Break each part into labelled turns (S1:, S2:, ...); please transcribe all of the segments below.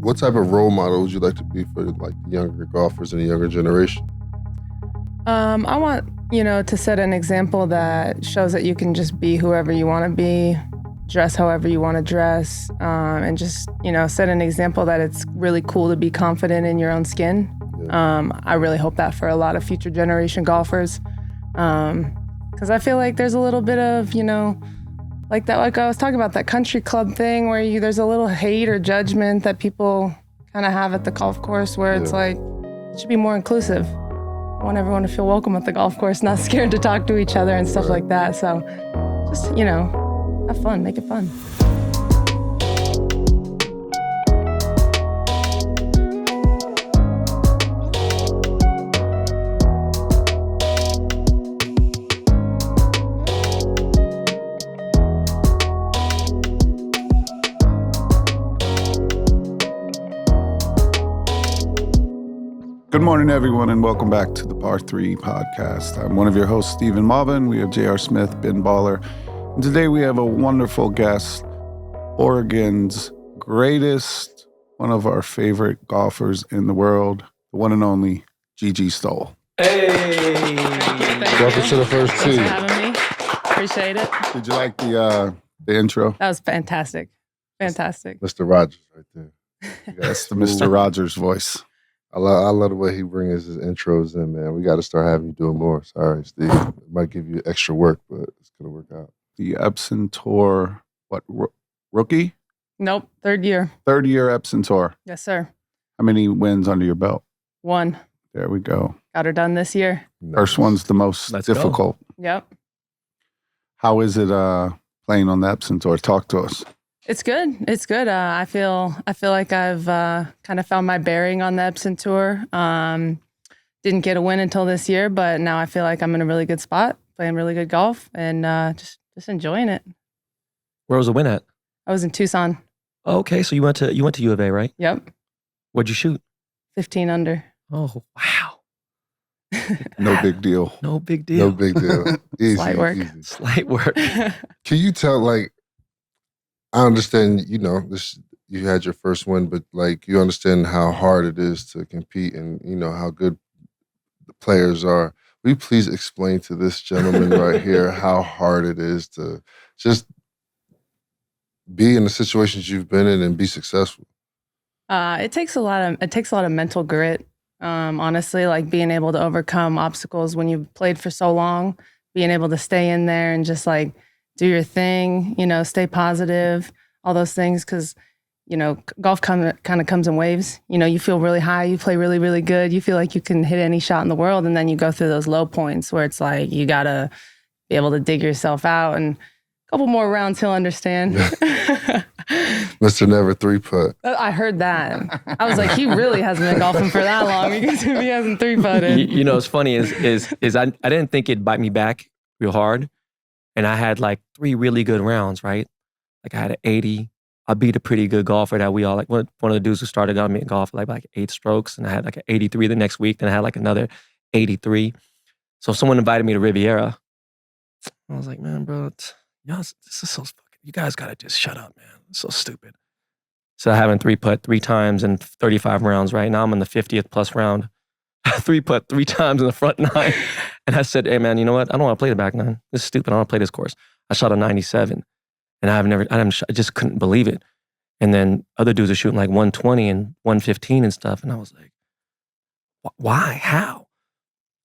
S1: What type of role model would you like to be for like the younger golfers in the younger generation?
S2: I want, to set an example that shows that you can just be whoever you want to be, dress however you want to dress, and just, set an example that it's really cool to be confident in your own skin. Yeah. I really hope that for a lot of future generation golfers, because I feel like there's a little bit of, like I was talking about, that country club thing where there's a little hate or judgment that people kind of have at the golf course where it's like, it should be more inclusive. I want everyone to feel welcome at the golf course, not scared to talk to each other and stuff like that. So just, have fun, make it fun.
S3: Good morning, everyone, and welcome back to the Par 3 podcast. I'm one of your hosts, Stephen Malbon. We have J.R. Smith, Ben Baller. And today we have a wonderful guest, Oregon's greatest, one of our favorite golfers in the world, the one and only Gigi Stoll.
S4: Hey!
S1: Welcome to the first tee.
S2: Thanks for having me. Appreciate it.
S3: Did you like the intro?
S2: That was fantastic. Fantastic.
S1: Mr. Rogers right there.
S3: That's the Mr. Rogers voice.
S1: I love the way he brings his intros in, man. We got to start having you doing more. Sorry, Steve. It might give you extra work, but it's going to work out.
S3: The Epson Tour, rookie?
S2: Nope, third year.
S3: Third year Epson Tour.
S2: Yes, sir.
S3: How many wins under your belt?
S2: 1.
S3: There we go.
S2: Got her done this year.
S1: Nice.
S3: First one's the most difficult.
S2: Yep.
S3: How is it playing on the Epson Tour? Talk to us.
S2: It's good. It's good. I feel like I've kind of found my bearing on the Epson Tour. Didn't get a win until this year, but now I feel like I'm in a really good spot, playing really good golf, and just enjoying it.
S4: Where was the win at?
S2: I was in Tucson.
S4: Oh, okay, so you went to U of A, right?
S2: Yep.
S4: What'd you shoot?
S2: 15 under.
S4: Oh, wow.
S3: No big deal.
S4: No big deal.
S1: No big deal. Easy,
S2: Slight work.
S1: easy.
S4: Slight work.
S1: Can you tell, like, I understand, you had your first win, but like you understand how hard it is to compete and how good the players are. Will you please explain to this gentleman right here how hard it is to just be in the situations you've been in and be successful?
S2: It takes a lot of mental grit. Honestly, like being able to overcome obstacles when you've played for so long, being able to stay in there and just like do your thing, stay positive, all those things. Because, golf kind of comes in waves. You feel really high, you play really, really good. You feel like you can hit any shot in the world. And then you go through those low points where it's like, you got to be able to dig yourself out. And a couple more rounds, he'll understand.
S1: Mr. Never 3-putt.
S2: I heard that. I was like, he really hasn't been golfing for that long because if he hasn't 3-putted.
S4: What's funny is I didn't think it'd bite me back real hard. And I had like 3 really good rounds, right? Like I had an 80. I beat a pretty good golfer that we all like. One of the dudes who started on me in golf like 8 strokes, and I had like an 83 the next week. Then I had like another 83. So someone invited me to Riviera. I was like, man, bro, this is so fucking. You guys gotta just shut up, man. It's so stupid. So I haven't 3-putt 3 times in 35 rounds. Right now I'm in the 50th plus round. 3-putt 3 times in the front 9. And I said, hey man, you know what? I don't want to play the back 9. This is stupid. I don't want to play this course. I shot a 97. And I just couldn't believe it. And then other dudes are shooting like 120 and 115 and stuff. And I was like, why? How?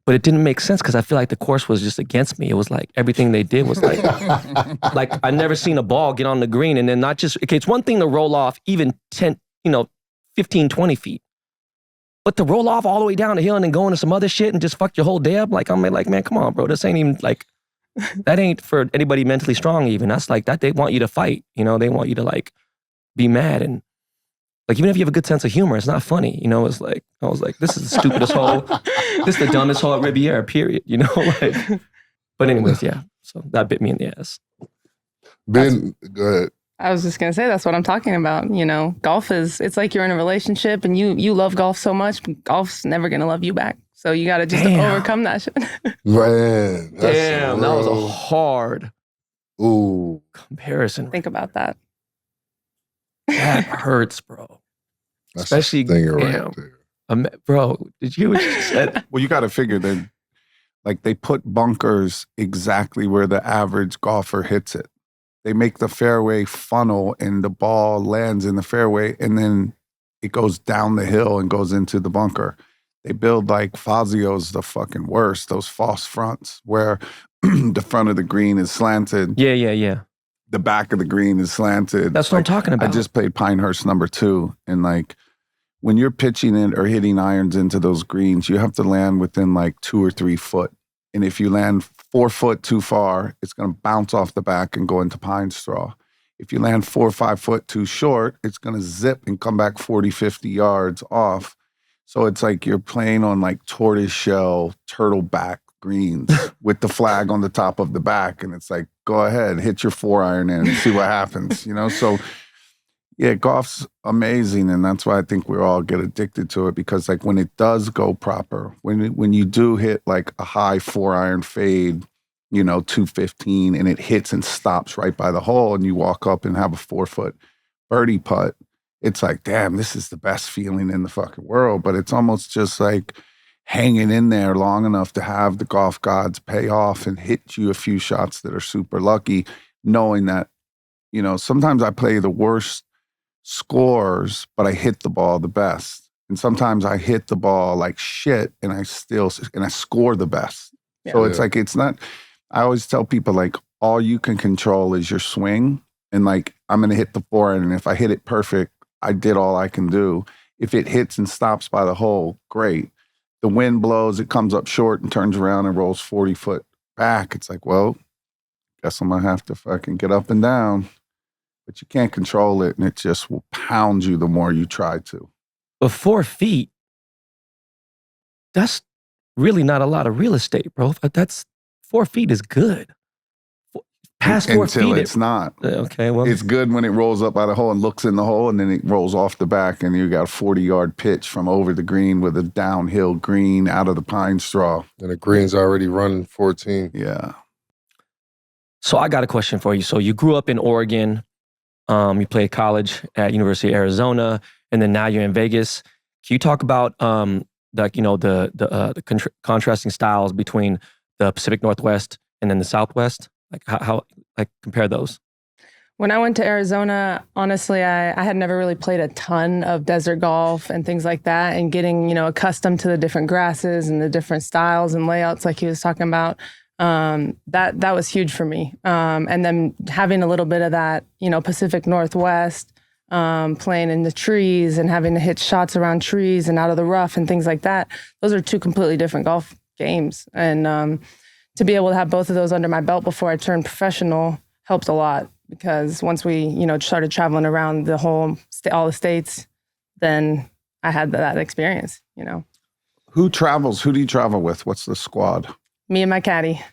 S4: But it didn't make sense because I feel like the course was just against me. It was like everything they did was like, like I never seen a ball get on the green and then not just, okay, it's one thing to roll off even 10, 15, 20 feet. But to roll off all the way down the hill and then go into some other shit and just fuck your whole day up, like, I'm like, man, come on, bro. This ain't even like, that ain't for anybody mentally strong even. That's like, that they want you to fight. They want you to like be mad. And like, even if you have a good sense of humor, it's not funny. It's like, I was like, this is the stupidest hole. This is the dumbest hole at Riviera, period. Like, but anyways, yeah. So that bit me in the ass.
S1: Ben, go ahead.
S2: I was just going to say, that's what I'm talking about. Golf it's like you're in a relationship and you love golf so much, golf's never going to love you back. So you got to just overcome that shit.
S1: Man.
S4: Damn, that was a hard
S1: comparison.
S2: Think about that.
S4: That hurts, bro.
S1: That's
S4: Especially,
S1: a stinger
S4: damn.
S1: right there.
S4: Bro, did you hear what you said?
S3: Well, you got to figure that, like, they put bunkers exactly where the average golfer hits it. They make the fairway funnel and the ball lands in the fairway and then it goes down the hill and goes into the bunker. They build like Fazio's the fucking worst, those false fronts where the front of the green is slanted.
S4: Yeah.
S3: The back of the green is slanted.
S4: That's what I'm talking about.
S3: I just played Pinehurst #2, and like when you're pitching it or hitting irons into those greens, you have to land within like 2 or 3 foot. And if you land 4 foot too far, it's going to bounce off the back and go into pine straw. If you land 4 or 5 foot too short, it's going to zip and come back 40, 50 yards off. So it's like you're playing on like tortoiseshell, turtleback greens with the flag on the top of the back. And it's like, go ahead, hit your 4-iron in and see what happens, you know? So yeah, golf's amazing. And that's why I think we all get addicted to it, because like when it does go proper, when you do hit like a high 4-iron fade, you know, 215, and it hits and stops right by the hole and you walk up and have a 4-foot birdie putt, it's like, damn, this is the best feeling in the fucking world. But it's almost just like hanging in there long enough to have the golf gods pay off and hit you a few shots that are super lucky, knowing that, you know, sometimes I play the worst scores, but I hit the ball the best. And sometimes I hit the ball like shit and I score the best. Yeah. So it's like, it's not, I always tell people like, all you can control is your swing. And like, I'm going to hit the 4-iron, and if I hit it perfect, I did all I can do. If it hits and stops by the hole, great. The wind blows, it comes up short and turns around and rolls 40 foot back. It's like, well, guess I'm going to have to fucking get up and down. But you can't control it, and it just will pound you the more you try to.
S4: But 4 feet, that's really not a lot of real estate, bro. That's 4 feet is good. Past 4 feet.
S3: Until it's not.
S4: Okay, well.
S3: It's good when it rolls up by the hole and looks in the hole, and then it rolls off the back, and you got a 40-yard pitch from over the green with a downhill green out of the pine straw.
S1: And the green's already running 14.
S3: Yeah.
S4: So I got a question for you. So you grew up in Oregon. You played college at University of Arizona, and then now you're in Vegas. Can you talk about the contrasting styles between the Pacific Northwest and then the Southwest? Like how compare those?
S2: When I went to Arizona, honestly, I had never really played a ton of desert golf and things like that, and getting, you know, accustomed to the different grasses and the different styles and layouts like he was talking about. That was huge for me. And then having a little bit of that, you know, Pacific Northwest, playing in the trees and having to hit shots around trees and out of the rough and things like that. Those are 2 completely different golf games. And to be able to have both of those under my belt before I turned professional helped a lot, because once we, you know, started traveling around all the states, then I had that experience, you know.
S3: Who travels? Who do you travel with? What's the squad?
S2: Me and my caddy.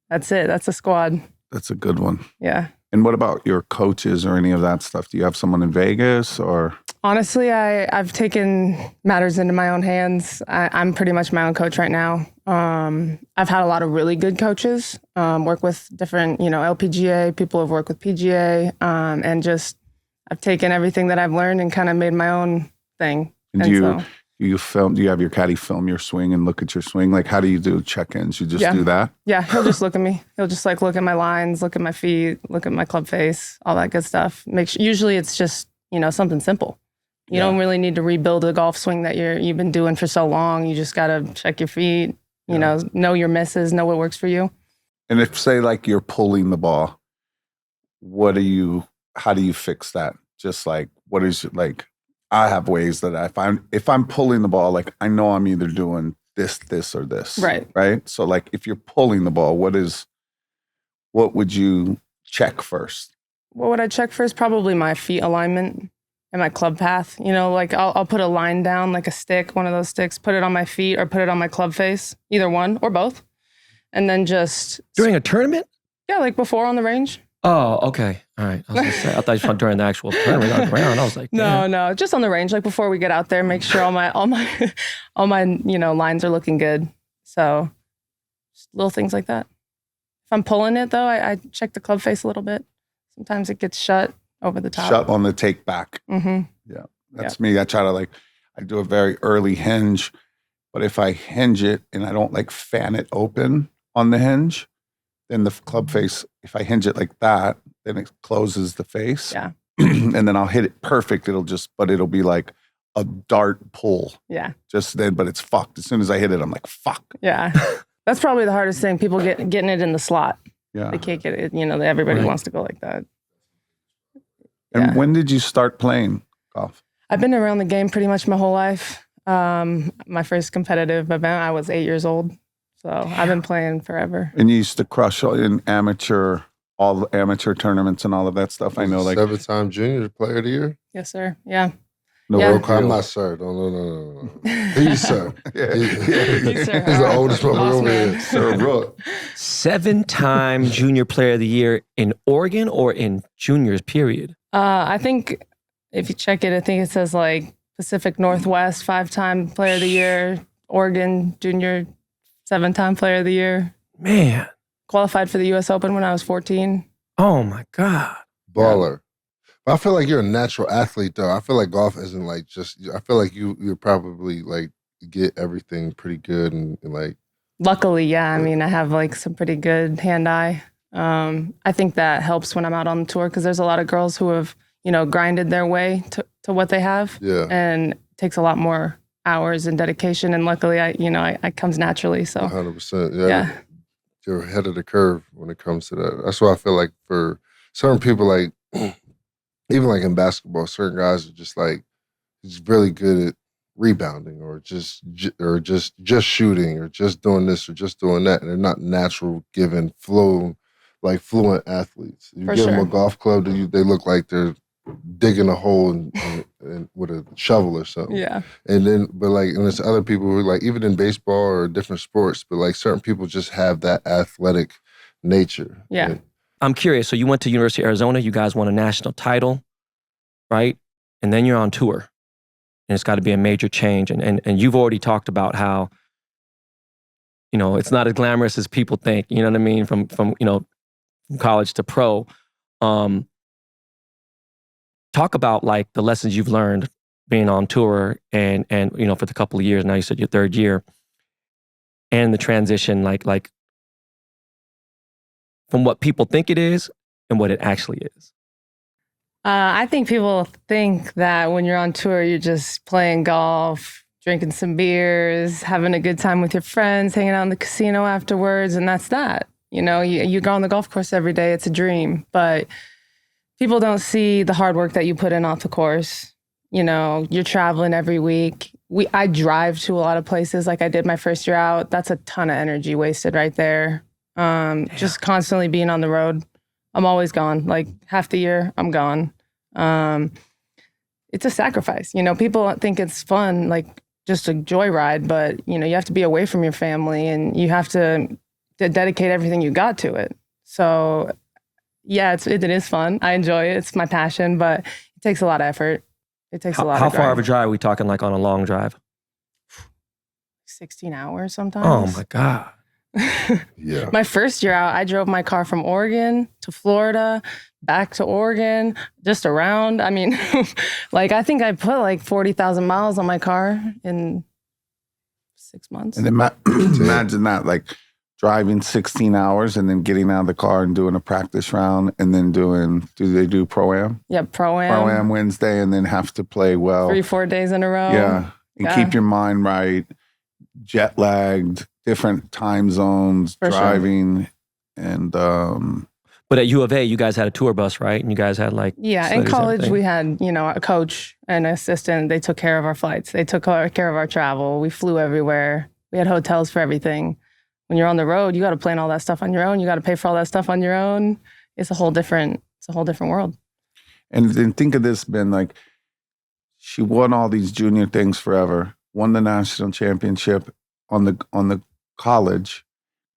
S2: That's it. That's a squad.
S3: That's a good one.
S2: Yeah.
S3: And what about your coaches or any of that stuff? Do you have someone in Vegas or?
S2: Honestly, I've taken matters into my own hands. I'm pretty much my own coach right now. I've had a lot of really good coaches, work with different, you know, LPGA, people have worked with PGA, and just I've taken everything that I've learned and kind of made my own thing.
S3: And do you have your caddy film your swing and look at your swing? Like, how do you do check-ins? You just do that?
S2: Yeah, he'll just look at me. He'll just like look at my lines, look at my feet, look at my club face, all that good stuff. Usually it's just, you know, something simple. You don't really need to rebuild a golf swing that you've been doing for so long. You just got to check your feet, you know your misses, know what works for you.
S3: And if, say, like you're pulling the ball, how do you fix that? Just like, what is it like? I have ways that if I'm pulling the ball, like I know I'm either doing this, or this.
S2: Right.
S3: Right. So like if you're pulling the ball, what would you check first?
S2: What would I check first? Probably my feet alignment and my club path. You know, like I'll put a line down, like a stick, one of those sticks, put it on my feet or put it on my club face, either one or both. And then just.
S4: During a tournament?
S2: Yeah, like before on the range.
S4: Oh, okay. All right. I was gonna say, I thought you were during the actual tournament on the ground. I was like,
S2: no, just on the range. Like before we get out there, make sure all my you know, lines are looking good. So just little things like that. If I'm pulling it though, I check the club face a little bit. Sometimes it gets shut over the top.
S3: Shut on the take back.
S2: Mm-hmm.
S3: Yeah. That's me. I try to I do a very early hinge, but if I hinge it and I don't fan it open on the hinge, then the club face, if I hinge it like that, then it closes the face.
S2: Yeah.
S3: And then I'll hit it perfect. But it'll be like a dart pull.
S2: Yeah.
S3: Just then, but it's fucked. As soon as I hit it, I'm like, fuck.
S2: Yeah. That's probably the hardest thing. People getting it in the slot.
S3: Yeah.
S2: They can't get it, everybody wants to go like that.
S3: And when did you start playing golf?
S2: I've been around the game pretty much my whole life. My first competitive event, I was 8 years old. So I've been playing forever.
S3: And you used to crush all the amateur tournaments and all of that stuff. I know,
S1: 7-time junior player of the year.
S2: Yes, sir. Yeah.
S3: No,
S2: Yeah.
S1: I'm not sir. No. He's sir.
S2: He's sir.
S1: He's the oldest one
S2: Boss
S1: over
S2: man.
S1: here. Sir Rook.
S4: 7-time junior player of the year in Oregon or in juniors, period?
S2: I think if you check it, I think it says Pacific Northwest, 5-time player of the year, Oregon junior, 7-time player of the year.
S4: Man.
S2: Qualified for the U.S. Open when I was 14.
S4: Oh my God.
S1: Baller. But I feel like you're a natural athlete, though. I feel like golf isn't I feel like you're probably get everything pretty good and
S2: Luckily, yeah. I mean, I have some pretty good hand-eye. I think that helps when I'm out on the tour because there's a lot of girls who have, grinded their way to what they have.
S1: Yeah.
S2: And it takes a lot more hours and dedication. And luckily, it comes naturally. So
S1: 100%.
S2: Yeah.
S1: You're ahead of the curve when it comes to that. That's why I feel like for certain people, even in basketball, certain guys are just he's really good at rebounding or just shooting or just doing this or just doing that. And they're not natural given flow, fluent athletes. You
S2: For
S1: give them
S2: sure.
S1: a golf club, they look like they're digging a hole and with a shovel or something.
S2: yeah.
S1: And then, and there's other people who even in baseball or different sports, but certain people just have that athletic nature.
S2: Yeah.
S1: And
S4: I'm curious. So you went to University of Arizona. You guys won a national title, right? And then you're on tour. And it's got to be a major change. And you've already talked about how, it's not as glamorous as people think. You know what I mean? From college to pro. Talk about the lessons you've learned being on tour and for the couple of years. Now you said your third year. And the transition, from what people think it is and what it actually is.
S2: I think people think that when you're on tour, you're just playing golf, drinking some beers, having a good time with your friends, hanging out in the casino afterwards, and that's that. You go on the golf course every day. It's a dream. But people don't see the hard work that you put in off the course. You're traveling every week. I drive to a lot of places like I did my first year out. That's a ton of energy wasted right there. Just constantly being on the road. I'm always gone. Half the year, I'm gone. It's a sacrifice. People think it's fun, just a joyride, but, you have to be away from your family and you have to dedicate everything you got to it. So, yeah, it is fun. I enjoy it. It's my passion, but it takes a lot of effort. It takes a lot
S4: How
S2: of
S4: far of a
S2: grind.
S4: drive are we talking on a long drive?
S2: 16 hours sometimes.
S4: Oh my God.
S1: yeah.
S2: My first year out, I drove my car from Oregon to Florida, back to Oregon, just around. I mean, I think I put 40,000 miles on my car in 6 months.
S3: And imagine that, driving 16 hours and then getting out of the car and doing a practice round and then do they do Pro-Am?
S2: Yeah, Pro-Am.
S3: Pro-Am Wednesday and then have to play well.
S2: 3-4 days in a row.
S3: Yeah. And
S2: Yeah.
S3: keep your mind right, jet lagged, different time zones,
S2: For sure.
S3: driving. And
S4: But at U of A, you guys had a tour bus, right? And you guys had
S2: Yeah, in
S4: facilities,
S2: college
S4: everything.
S2: we had, a coach and an assistant. They took care of our flights. They took care of our travel. We flew everywhere. We had hotels for everything. When you're on the road, you got to plan all that stuff on your own. You got to pay for all that stuff on your own. It's a whole different world.
S3: And then think of this, Ben, she won all these junior things forever, won the national championship on the college,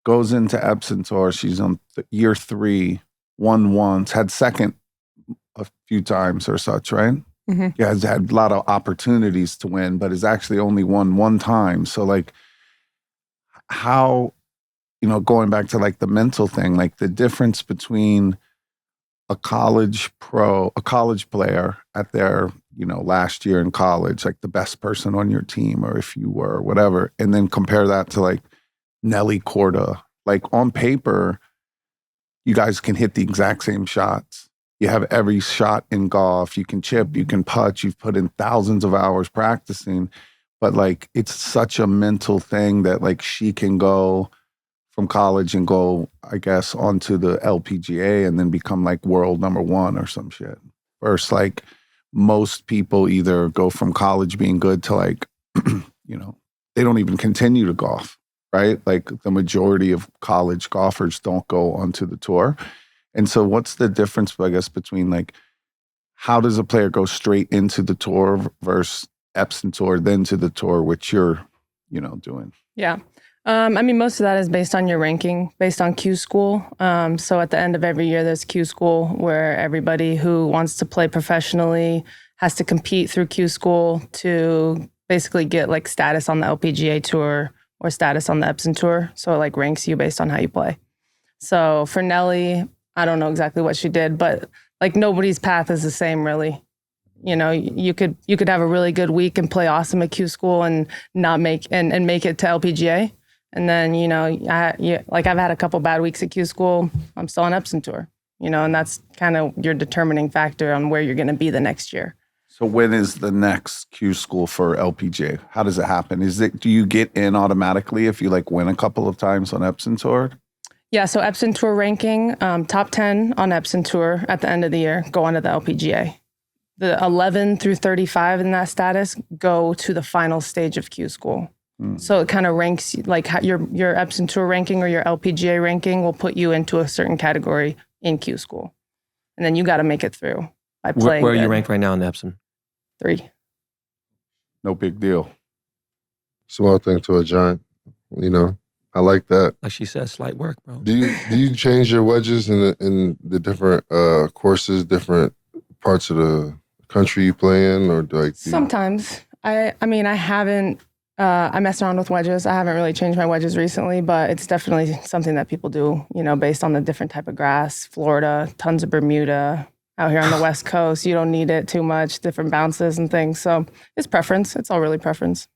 S3: goes into Epson Tour. She's on year 3, won once, had second a few times or such, right?
S2: Mm-hmm.
S3: Yeah, has had a lot of opportunities to win, but has actually only won one time. So how, going back to the mental thing, the difference between a college player at their last year in college, like the best person on your team, or if you were, whatever, and then compare that to like Nelly Korda. Like on paper, you guys can hit the exact same shots. You have every shot in golf. You can chip, you can putt. You've put in thousands of hours practicing, but like it's such a mental thing that like she can go from college and go, I guess, onto the LPGA and then become like world number one or some shit. Versus like most people either go from college being good to like, they don't even continue to golf, right? Like the majority of college golfers don't go onto the tour. And so what's the difference, I guess, between like, how does a player go straight into the tour versus Epson Tour, then to the tour, which you're, doing?
S2: Yeah. Most of that is based on your ranking, based on Q School. So at the end of every year, there's Q School, where everybody who wants to play professionally has to compete through Q School to basically get like status on the LPGA Tour or status on the Epson Tour. So it like ranks you based on how you play. So for Nelly, I don't know exactly what she did, but like nobody's path is the same, really. You could have a really good week and play awesome at Q School and not make and make it to LPGA. And then, I've had a couple bad weeks at Q School. I'm still on Epson Tour, and that's kind of your determining factor on where you're going to be the next year.
S3: So when is the next Q School for LPGA? How does it happen? Do you get in automatically if you like win a couple of times on Epson Tour?
S2: Yeah, so Epson Tour ranking, top 10 on Epson Tour at the end of the year, go on to the LPGA. The 11 through 35 in that status go to the final stage of Q School. So it kind of ranks, like your Epson Tour ranking or your LPGA ranking will put you into a certain category in Q School. And then you got to make it through by playing.
S4: Where are you ranked right now in Epson?
S2: 3.
S3: No big deal.
S1: Small thing to a giant, I like that.
S4: Like she said, slight work, bro.
S1: Do you change your wedges in the different courses, different parts of the country you play in, or
S2: Sometimes. I haven't. I mess around with wedges. I haven't really changed my wedges recently, but it's definitely something that people do, based on the different type of grass. Florida, tons of Bermuda. Out here on the West Coast, you don't need it too much, different bounces and things. So it's preference. It's all really preference.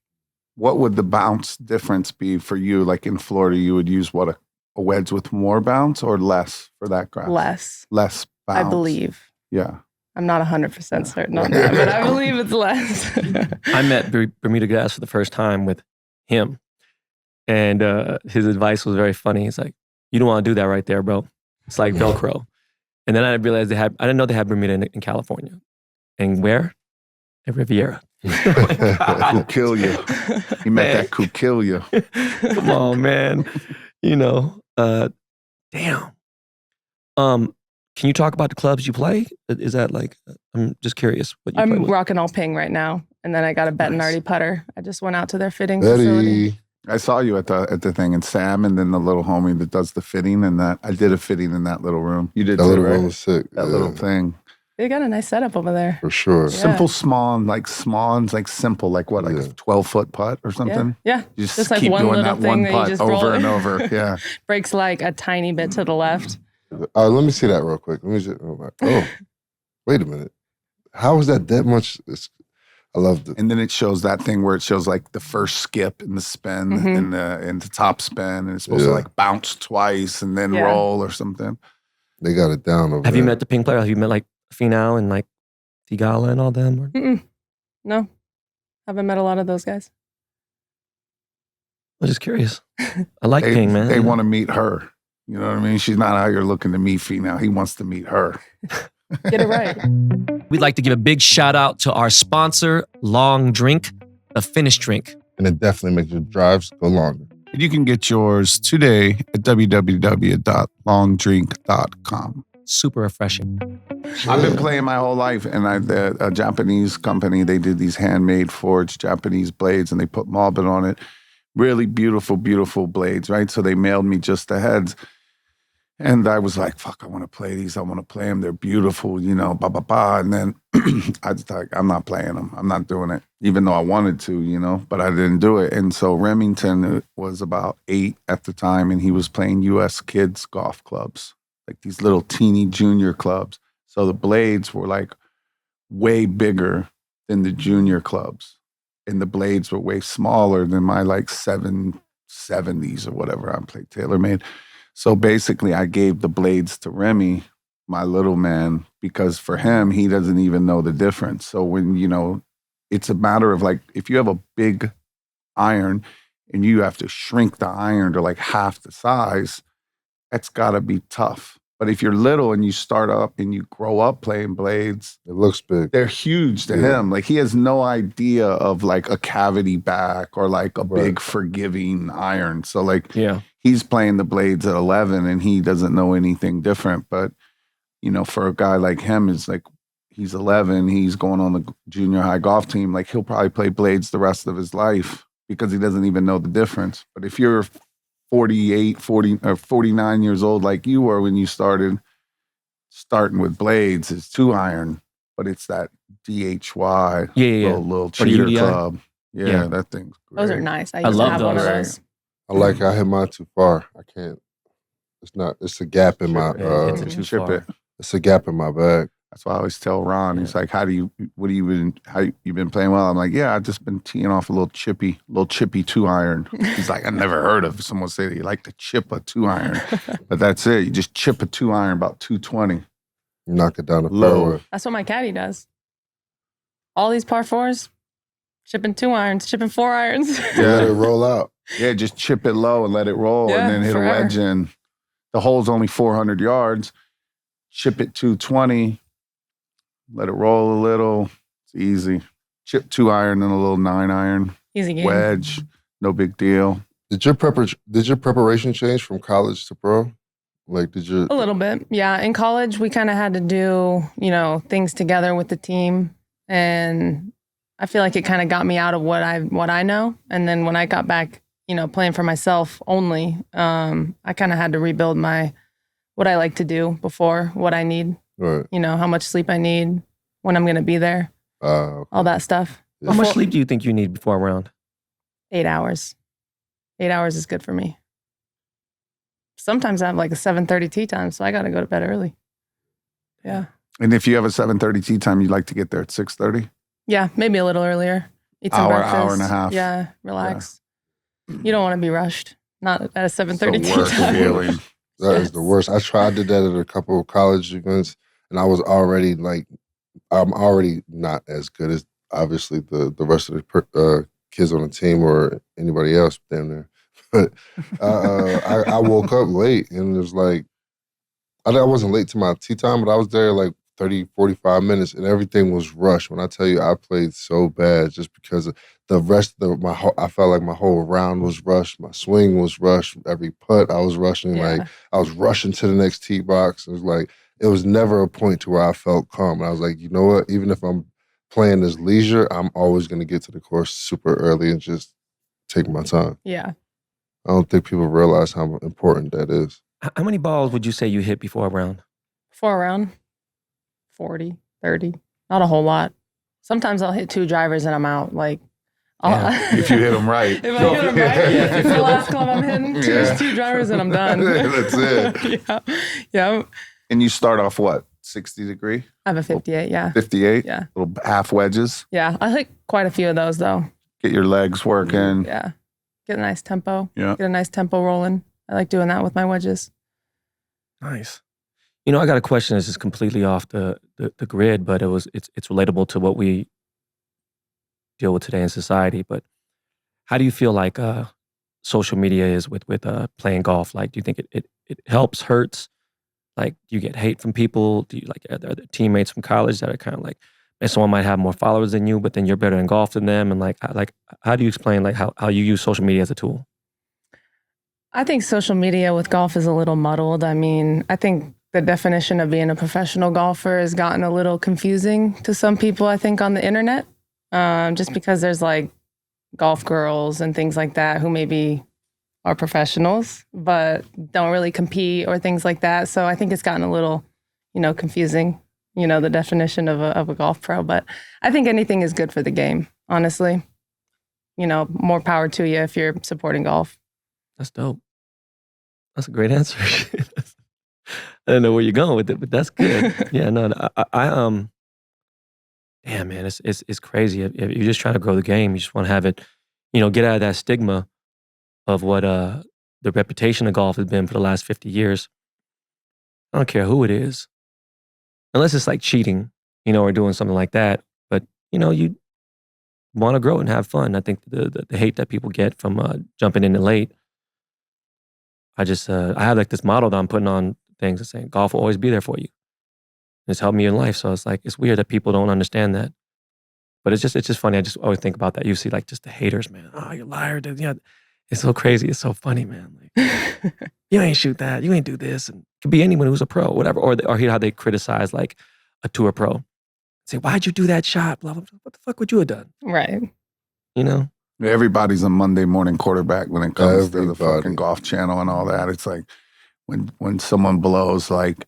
S3: What would the bounce difference be for you? Like in Florida, you would use what, a wedge with more bounce or less for that grass? Less bounce.
S2: I believe.
S3: Yeah.
S2: I'm not 100% certain on that, but I believe it's less.
S4: I met Bermuda grass for the first time with him. And his advice was very funny. He's like, you don't want to do that right there, bro. It's like Velcro. And then I realized I didn't know they had Bermuda in California. And where? At Riviera.
S3: Could kill you. He met that could kill you.
S4: Come on, man. Damn. Can you talk about the clubs you play? Is that like, I'm just curious what you play with.
S2: I'm rocking all ping right now. And then I got a Bettinardi putter. I just went out to their fitting facility.
S3: I saw you at the thing, and Sam, and then the little homie that does the fitting, and that I did a fitting in that little room. You did
S1: that
S3: too,
S1: little
S3: right?
S1: room was sick.
S3: That little thing.
S2: They got a nice setup over there.
S1: For sure.
S2: Yeah.
S3: Simple Smons, like simple, like what, like a 12-foot putt or something?
S2: Yeah.
S3: You just
S2: like
S3: keep
S2: one
S3: doing
S2: little
S3: that
S2: thing
S3: one
S2: that you
S3: putt
S2: just roll
S3: over
S2: it.
S3: and over. Yeah.
S2: Breaks like a tiny bit to the left.
S1: Let me see that real quick. Let me see. Oh, wait a minute. How is that much? I loved it.
S3: And then it shows that thing where it shows like the first skip and the spin and the top spin, and it's supposed to like bounce twice and then roll or something.
S1: They got it down over
S4: Have
S1: there.
S4: you met the ping player? Have you met like Finau and like Tigala and all them?
S2: Mm-mm. No. Haven't met a lot of those guys.
S4: I'm just curious. I like ping, man.
S3: They want to meet her. You know what I mean? She's not out here looking to meet Finau. He wants to meet her.
S2: Get it right.
S4: We'd like to give a big shout out to our sponsor, Long Drink, the Finnish drink.
S1: And it definitely makes your drives go longer.
S3: And you can get yours today at www.longdrink.com.
S4: Super refreshing.
S3: I've been playing my whole life, and a Japanese company, they did these handmade forged Japanese blades, and they put Malbon on it. Really beautiful, beautiful blades, right? So they mailed me just the heads. And I was like, fuck, I want to play these. I want to play them. They're beautiful, blah, blah, blah. And then I was like, I'm not playing them. I'm not doing it, even though I wanted to, but I didn't do it. And so Remington was about 8 at the time, and he was playing U.S. kids golf clubs, like these little teeny junior clubs. So the blades were like way bigger than the junior clubs. And the blades were way smaller than my like 770s or whatever I played TaylorMade. So basically I gave the blades to Remy, my little man, because for him, he doesn't even know the difference. So when, you know, it's a matter of like, if you have a big iron and you have to shrink the iron to like half the size, that's gotta be tough. But if you're little and you start up and you grow up playing blades,
S1: It looks big.
S3: they're huge to him. Like he has no idea of like a cavity back or like a big forgiving iron. So like he's playing the blades at 11 and he doesn't know anything different. But, you know, for a guy like him, it's like he's 11, he's going on the junior high golf team. Like he'll probably play blades the rest of his life because he doesn't even know the difference. But if you're 48, 40, or 49 years old like you were when you starting with blades, it's 2-iron, but it's that DHY, little cheater club. Yeah, that thing's great.
S2: Those are nice. I used to have one of those.
S1: I like I hit mine too far. I can't. It's a gap in my. It's a gap in my bag.
S3: That's why I always tell Ron. He's like, how you been playing well? I'm like, yeah, I've just been teeing off a little chippy 2-iron. He's like, I never heard of someone say that you like to chip a 2-iron, but that's it. You just chip a 2-iron about 220.
S1: Knock it down the
S3: low.
S1: fairway.
S2: That's what my caddy does. All these par 4s, chipping 2-irons, chipping 4-irons.
S1: Let it roll out.
S3: Yeah, just chip it low and let it roll, and then hit a wedge in. The hole's only 400 yards. Chip it 220. Let it roll a little. It's easy. Chip 2-iron and a little 9-iron.
S2: Easy game.
S3: Wedge. No big deal.
S1: Did your preparation change from college to pro? Like, did you?
S2: A little bit, yeah. In college, we kind of had to do, you know, things together with the team, and I feel like it kind of got me out of what I know. And then when I got back, you know, playing for myself only, I kind of had to rebuild what I like to do before, what I need.
S1: Right.
S2: You know, how much sleep I need, when I'm going to be there, all that stuff.
S4: How much sleep do you think you need before a round?
S2: 8 hours. 8 hours is good for me. Sometimes I have like a 7:30 tee time, so I got to go to bed early. Yeah.
S3: And if you have a 7:30 tee time, you like to get there at 6:30?
S2: Yeah, maybe a little earlier. Eat some breakfast.
S3: Hour and a half.
S2: Yeah, relax. Yeah. You don't want to be rushed. Not at a 7:30 tee
S3: worst
S2: time.
S3: feeling.
S1: That is the worst. I did that at a couple of college events, and I was already like, I'm already not as good as obviously the rest of the kids on the team or anybody else down there. But I woke up late, and it was like, I wasn't late to my tee time, but I was there like 30, 45 minutes, and everything was rushed. When I tell you I played so bad just because of the rest of I felt like my whole round was rushed. My swing was rushed. Every putt I was rushing.
S2: Yeah.
S1: Like I was rushing to the next tee box. It was like, it was never a point to where I felt calm. And I was like, you know what? Even if I'm playing this leisure, I'm always going to get to the course super early and just take my time.
S2: Yeah.
S1: I don't think people realize how important that is.
S4: How many balls would you say you hit before a round?
S2: Before a round, 40, 30. Not a whole lot. Sometimes I'll hit 2 drivers and I'm out. Like,
S3: if you hit them right.
S2: If I hit them right, if it's the last club I'm hitting, just 2 drivers and I'm done.
S3: That's it.
S2: Yeah.
S3: And you start off what? 60 degree?
S2: I have a 58, yeah.
S3: 58?
S2: Yeah.
S3: Little half wedges?
S2: Yeah. I hit quite a few of those though.
S3: Get your legs working.
S2: Yeah. Get a nice tempo.
S3: Yeah.
S2: Get a nice tempo rolling. I like doing that with my wedges.
S4: Nice. You know, I got a question that's just completely off the grid, but it's relatable to what we deal with today in society. But how do you feel like social media is with playing golf? Like, do you think it helps, hurts? Like, do you get hate from people? Do you like are there teammates from college that are kind of like, and someone might have more followers than you, but then you're better in golf than them? And like how do you explain like how you use social media as a tool?
S2: I think social media with golf is a little muddled. I mean, I think the definition of being a professional golfer has gotten a little confusing to some people, I think, on the internet. Just because there's like golf girls and things like that who maybe are professionals, but don't really compete or things like that. So I think it's gotten a little, confusing, the definition of a golf pro. But I think anything is good for the game, honestly. More power to you if you're supporting golf.
S4: That's dope. That's a great answer. I don't know where you're going with it, but that's good. Yeah, no, I damn, man, it's crazy. If you're just trying to grow the game, you just want to have it, get out of that stigma of what the reputation of golf has been for the last 50 years. I don't care who it is, unless it's like cheating, or doing something like that. But, you want to grow and have fun. I think the hate that people get from jumping in late, I have like this model that I'm putting on things and saying golf will always be there for you. It's helped me in life. So it's like, it's weird that people don't understand that. But it's just funny. I just always think about that. You see like just the haters, man. Oh, you're a liar. It's so crazy. It's so funny, man. Like, you ain't shoot that. You ain't do this. And it could be anyone who's a pro, whatever. Or hear how they criticize like a tour pro. Say, why'd you do that shot? Blah, blah, blah. What the fuck would you have done?
S2: Right.
S3: Everybody's a Monday morning quarterback when it comes to the fucking golf channel and all that. It's like when someone blows like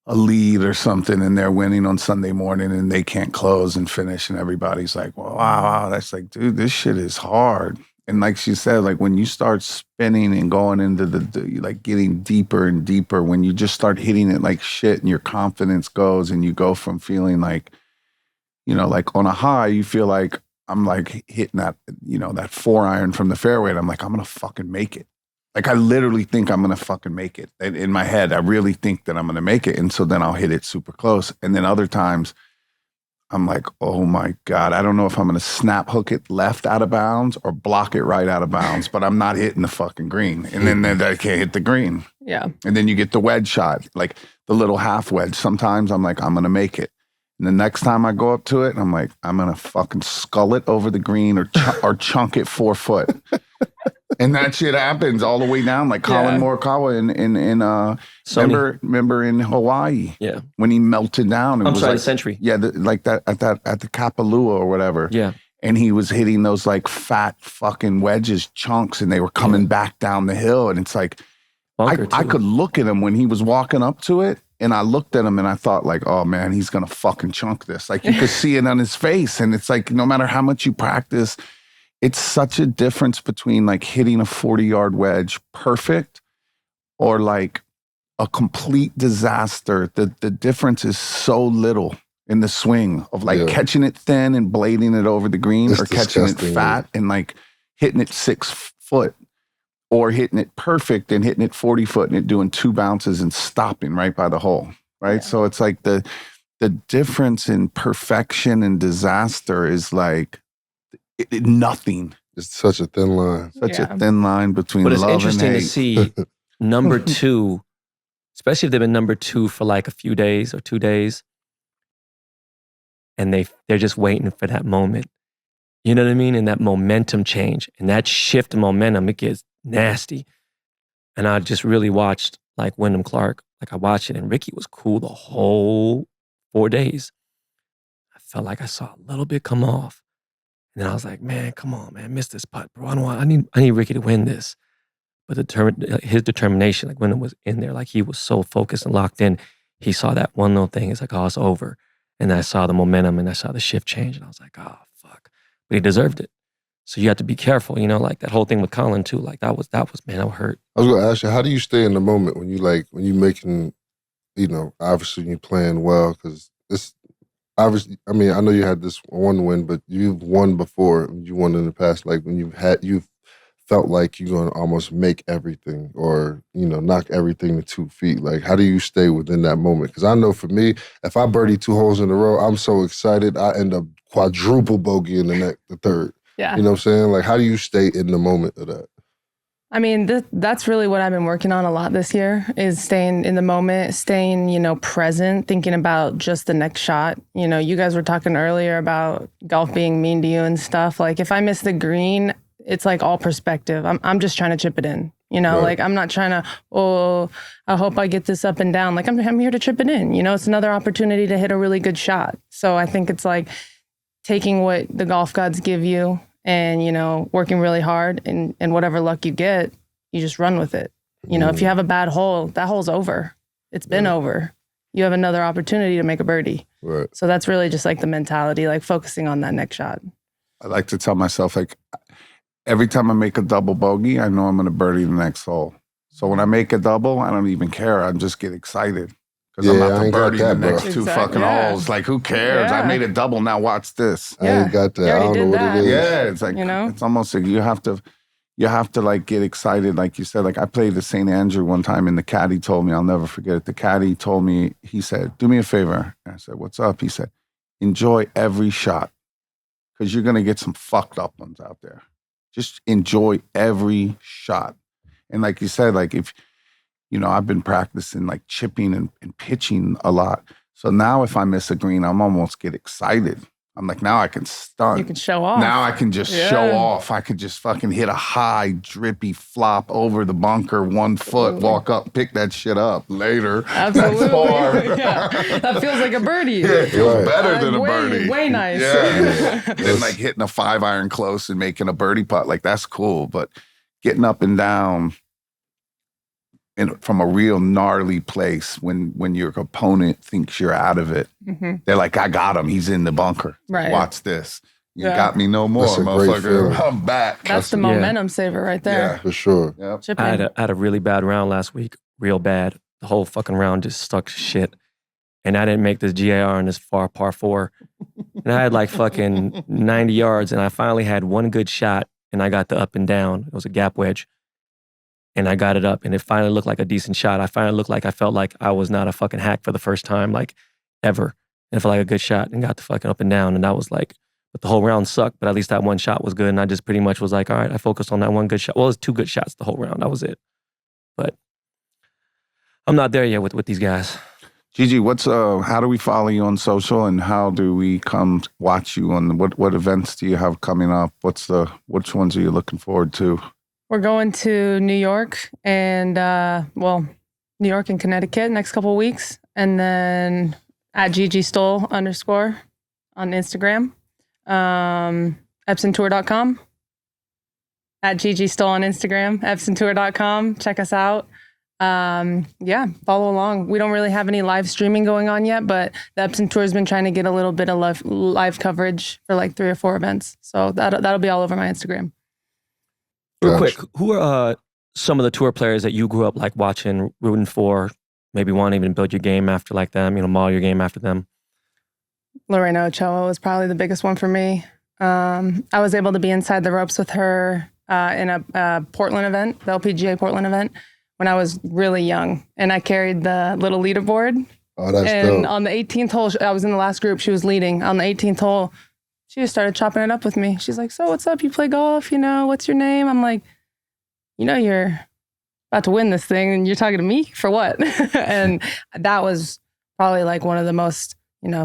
S3: a lead or something and they're winning on Sunday morning and they can't close and finish and everybody's like, well, wow, that's like, dude, this shit is hard. And like she said, like when you start spinning and going into the like getting deeper and deeper, when you just start hitting it like shit and your confidence goes and you go from feeling like, like on a high, you feel like I'm like hitting that, that 4-iron from the fairway and I'm like, I'm going to fucking make it. Like I literally think I'm going to fucking make it. And in my head, I really think that I'm going to make it. And so then I'll hit it super close. And then other times I'm like, oh my God, I don't know if I'm going to snap hook it left out of bounds or block it right out of bounds, but I'm not hitting the fucking green. And then I can't hit the green.
S2: Yeah.
S3: And then you get the wedge shot, like the little half wedge. Sometimes I'm like, I'm going to make it. And the next time I go up to it, I'm like, I'm going to fucking skull it over the green or chunk it 4 foot. And that shit happens all the way down, like Colin Morikawa in remember in Hawaii, when he melted down.
S4: I'm sorry,
S3: like,
S4: the Century.
S3: Yeah, like that at the Kapalua or whatever.
S4: Yeah,
S3: and he was hitting those like fat fucking wedges, chunks, and they were coming back down the hill. And it's like, I could look at him when he was walking up to it, and I looked at him and I thought like, oh man, he's gonna fucking chunk this. Like you could see it on his face, and it's like no matter how much you practice. It's such a difference between like hitting a 40-yard wedge perfect or like a complete disaster. The difference is so little in the swing of like catching it thin and blading it over the green or catching it fat and like hitting it 6 foot or hitting it perfect and hitting it 40 foot and it doing 2 bounces and stopping right by the hole, right? Yeah. So it's like the difference in perfection and disaster is like nothing.
S1: It's such a thin line.
S3: Such a thin line between love and hate.
S4: But it's interesting to see number 2, especially if they've been number 2 for like a few days or 2 days, and they're just waiting for that moment. You know what I mean? And that momentum change and that shift in momentum, it gets nasty. And I just really watched like Wyndham Clark. Like I watched it and Ricky was cool the whole 4 days. I felt like I saw a little bit come off. And then I was like, man, come on, man, miss this putt, bro. I need Ricky to win this. But his determination, like Wyndham was in there, like he was so focused and locked in. He saw that one little thing. It's like, oh, it's over. And I saw the momentum and I saw the shift change. And I was like, oh, fuck. But he deserved it. So you have to be careful, like that whole thing with Colin too. Like that was, man, that hurt.
S1: I was going to ask you, how do you stay in the moment when you making, obviously you're playing well because it's, obviously, I mean, I know you had this one win, but you've won before. You won in the past, like when you've felt like you're going to almost make everything or, knock everything to 2 feet. Like, how do you stay within that moment? Because I know for me, if I birdie 2 holes in a row, I'm so excited, I end up quadruple bogey in the third.
S2: Yeah.
S1: You know what I'm saying? Like, how do you stay in the moment of that?
S2: I mean, that's really what I've been working on a lot this year is staying in the moment, staying, present, thinking about just the next shot. You guys were talking earlier about golf being mean to you and stuff. Like if I miss the green, it's like all perspective. I'm just trying to chip it in, right. Like I'm not trying to, I hope I get this up and down. Like I'm here to chip it in, it's another opportunity to hit a really good shot. So I think it's like taking what the golf gods give you and, working really hard and whatever luck you get, you just run with it. If you have a bad hole, that hole's over. It's been over. You have another opportunity to make a birdie.
S1: Right.
S2: So that's really just like the mentality, like focusing on that next shot.
S3: I like to tell myself, like, every time I make a double bogey, I know I'm going to birdie the next hole. So when I make a double, I don't even care. I just get excited because I'm
S1: Yeah,
S3: about
S1: I
S3: to
S1: ain't got
S3: birdie the
S1: that, bro.
S3: next two
S2: Exact-
S3: fucking
S2: yeah.
S3: holes. Like, who cares? I
S2: Yeah.
S3: made a double. Now watch this.
S1: I ain't got that.
S2: You
S1: I
S2: already
S1: don't know
S2: did
S1: what
S2: that.
S1: it is.
S3: Yeah, it's like,
S2: You know?
S3: it's almost like you have to like get excited. Like you said, like I played at St. Andrew one time and the caddy told me, I'll never forget it. The caddy told me, he said, do me a favor. And I said, what's up? He said, enjoy every shot because you're going to get some fucked up ones out there. Just enjoy every shot. And like you said, like if, I've been practicing like chipping and pitching a lot. So now if I miss a green, I'm almost get excited. I'm like, now I can stunt.
S2: You can show off.
S3: Now I can just show off. I could just fucking hit a high, drippy flop over the bunker, 1 foot, walk up, pick that shit up later.
S2: Absolutely.
S3: That's far.
S2: Yeah. That feels like a birdie.
S3: Yeah, it feels
S1: Right.
S3: better than a birdie.
S2: Way nice.
S3: Yeah. Than like hitting a 5-iron close and making a birdie putt. Like, that's cool. But getting up and down from a real gnarly place when your opponent thinks you're out of it, they're like, I got him. He's in the bunker.
S2: Right.
S3: Watch this. You
S2: Yeah.
S3: got me no more,
S1: That's a great
S3: motherfucker.
S1: feeling.
S3: I'm back.
S2: That's the momentum saver right there.
S1: For sure.
S3: Yep.
S2: Chipping.
S4: I had a really bad round last week, real bad. The whole fucking round just stuck to shit. And I didn't make this GAR on this far par 4. And I had like fucking 90 yards and I finally had one good shot and I got the up and down. It was a gap wedge. And I got it up and it finally looked like a decent shot. I finally looked like I felt like I was not a fucking hack for the first time, like ever. And it felt like a good shot and got the fucking up and down. And I was like, but the whole round sucked, but at least that one shot was good. And I just pretty much was like, all right, I focused on that one good shot. Well, it was 2 good shots the whole round. That was it. But I'm not there yet with these guys.
S3: Gigi, how do we follow you on social and how do we come watch you on what events do you have coming up? Which ones are you looking forward to?
S2: We're going to New York and, New York and Connecticut next couple of weeks. And then at Gigi Stoll _ on Instagram. EpsonTour.com. At Gigi Stoll on Instagram. EpsonTour.com. Check us out. Follow along. We don't really have any live streaming going on yet, but the Epson Tour has been trying to get a little bit of live coverage for like 3 or 4 events. So that'll be all over my Instagram.
S4: Real quick, who are some of the tour players that you grew up like watching, rooting for, maybe want to even build your game after like them, model your game after them?
S2: Lorena Ochoa was probably the biggest one for me. I was able to be inside the ropes with her in a Portland event, the LPGA Portland event, when I was really young. And I carried the little leaderboard.
S1: Oh, that's
S2: and
S1: dope.
S2: on the 18th hole, I was in the last group. She was leading. On the 18th hole, she just started chopping it up with me. She's like, so what's up? You play golf? What's your name? I'm like, you're about to win this thing and you're talking to me for what? And that was probably like one of the most,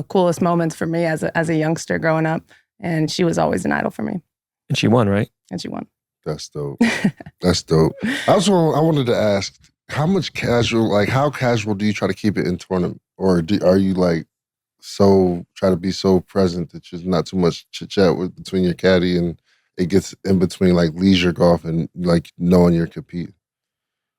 S2: coolest moments for me as a youngster growing up. And she was always an idol for me.
S4: And she won, right?
S2: And she won.
S1: That's dope. That's dope. I wanted to ask, how casual do you try to keep it in tournament? Or are you like try to be so present that there's not too much chit chat between your caddy and it gets in between like leisure golf and like knowing you're competing?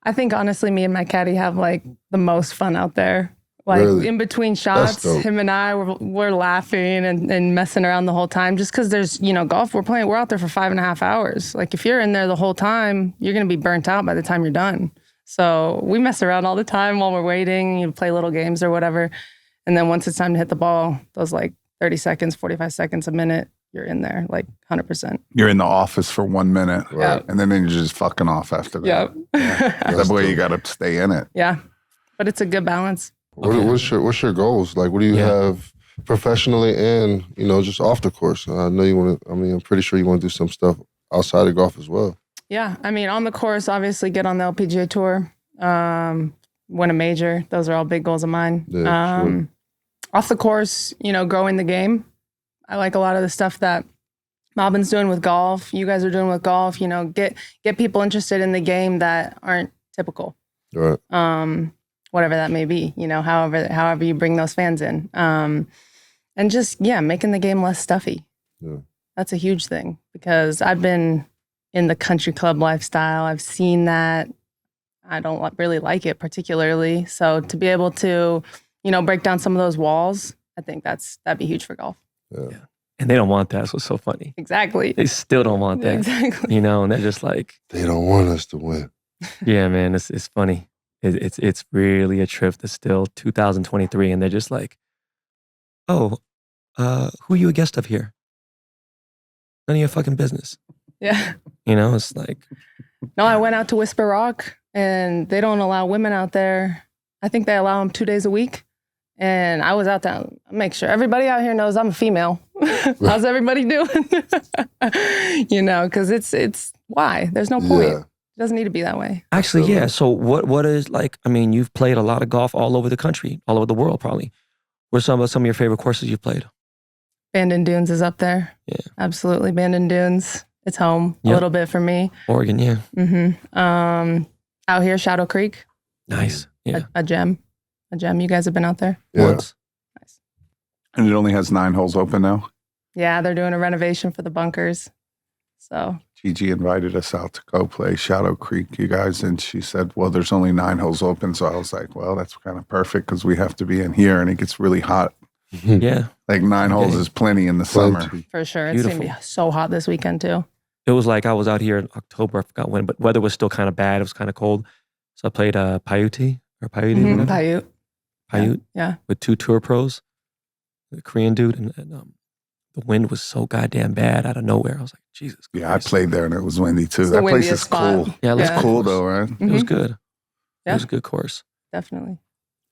S2: I think honestly, me and my caddy have like the most fun out there. Like
S1: Really?
S2: in between shots, him and I we're laughing and messing around the whole time. Just because there's golf, we're out there for 5.5 hours. Like if you're in there the whole time, you're gonna be burnt out by the time you're done. So we mess around all the time while we're waiting. Play little games or whatever. And then once it's time to hit the ball, those like 30 seconds, 45 seconds, a minute, you're in there like 100%.
S3: You're in the office for 1 minute,
S2: Right.
S3: and then you're just fucking off after that.
S2: Yep.
S3: That way you got to stay in it.
S2: Yeah, but it's a good balance.
S1: What's your goals? Like, what do you have professionally and just off the course? I know you want to. I'm pretty sure you want to do some stuff outside of golf as well.
S2: Yeah, on the course, obviously get on the LPGA Tour, win a major. Those are all big goals of mine.
S1: Yeah, sure.
S2: Off the course, growing the game. I like a lot of the stuff that Malbon's doing with golf. You guys are doing with golf. Get people interested in the game that aren't typical.
S1: Right.
S2: Whatever that may be. However you bring those fans in, and just making the game less stuffy.
S1: Yeah.
S2: That's a huge thing because I've been in the country club lifestyle. I've seen that. I don't really like it particularly. So to be able to, break down some of those walls, I think that'd be huge for golf.
S1: Yeah.
S4: And they don't want that. So it's so funny.
S2: Exactly.
S4: They still don't want that.
S2: Exactly.
S4: And they're just like,
S1: They don't want us to win.
S4: yeah, man, it's funny. It's really a trip that's still 2023, and they're just like, oh, who are you a guest of here? None of your fucking business.
S2: Yeah.
S4: You know, it's like.
S2: No, I went out to Whisper Rock, and they don't allow women out there. I think they allow them 2 days a week. And I was out there, make sure everybody out here knows I'm a female. How's everybody doing? You know, because it's why? There's no point.
S1: Yeah.
S2: It doesn't need to be that way.
S4: Actually, yeah. So what is like, I mean, you've played a lot of golf all over the country, all over the world probably. What are some of your favorite courses you've played?
S2: Bandon Dunes is up there. Yeah. Absolutely. Bandon Dunes. It's home a little bit for me.
S4: Oregon, yeah.
S2: Mm-hmm. Out here, Shadow Creek.
S4: Nice. Yeah.
S2: A gem. A gem. You guys have been out there?
S1: Yeah.
S4: Once.
S2: Nice.
S3: And it only has 9 holes open now?
S2: Yeah, they're doing a renovation for the bunkers. So
S3: Gigi invited us out to go play Shadow Creek, you guys, and she said, well, there's only 9 holes open. So I was like, well, that's kind of perfect because we have to be in here and it gets really hot.
S4: Yeah.
S3: Like 9 holes is plenty in the summer.
S2: for sure. It's going to be so hot this weekend too.
S4: It was like I was out here in October, I forgot when, but weather was still kind of bad. It was kind of cold. So I played Paiute or Paiute.
S2: Mm-hmm. Paiute.
S4: Paiute.
S2: Yeah.
S4: With 2 tour pros, the Korean dude, and the wind was so goddamn bad out of nowhere. I was like, Jesus Christ.
S3: Yeah, I played there and it was windy too.
S2: It's
S3: That
S2: the
S3: place is
S2: windiest spot.
S3: cool.
S4: Yeah,
S3: It's cool though, right?
S4: It was good. It
S2: Yeah.
S4: was a good course.
S2: Definitely.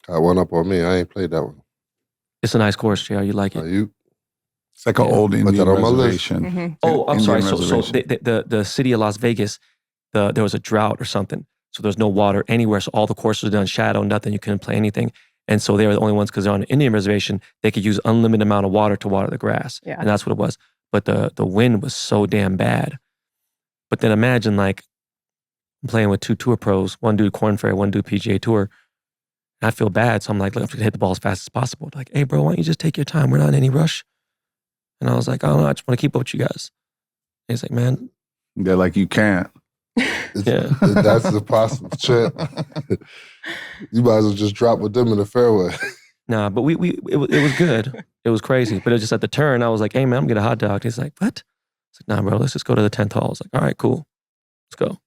S1: Got one up on me. I ain't played that one.
S4: It's a nice course, JR. You like it?
S1: You?
S3: It's like an old
S1: Put
S3: Indian
S1: that on my list.
S3: reservation.
S2: Mm-hmm.
S4: Oh, I'm
S3: Indian
S4: sorry. So
S3: reservation.
S4: the city of Las Vegas, there was a drought or something. So there's no water anywhere. So all the courses were done shadow, nothing. You couldn't play anything. And so they were the only ones, because they're on an Indian reservation, they could use unlimited amount of water to water the grass.
S2: Yeah.
S4: And that's what it was. But the wind was so damn bad. But then imagine like I'm playing with 2 tour pros, one dude Korn Ferry, one dude PGA Tour. And I feel bad. So I'm like, look, I'm going to hit the ball as fast as possible. Like, hey bro, why don't you just take your time? We're not in any rush. And I was like, I don't know, I just want to keep up with you guys. And he's like, man.
S3: They're like, you can't.
S4: Yeah.
S1: That's the possible shit. You might as well just drop with them in the fairway.
S4: Nah, but it was good. It was crazy. But it was just at the turn, I was like, hey man, I'm going to get a hot dog. And he's like, what? I was like, nah, bro, let's just go to the 10th hole. I was like, all right, cool. Let's go.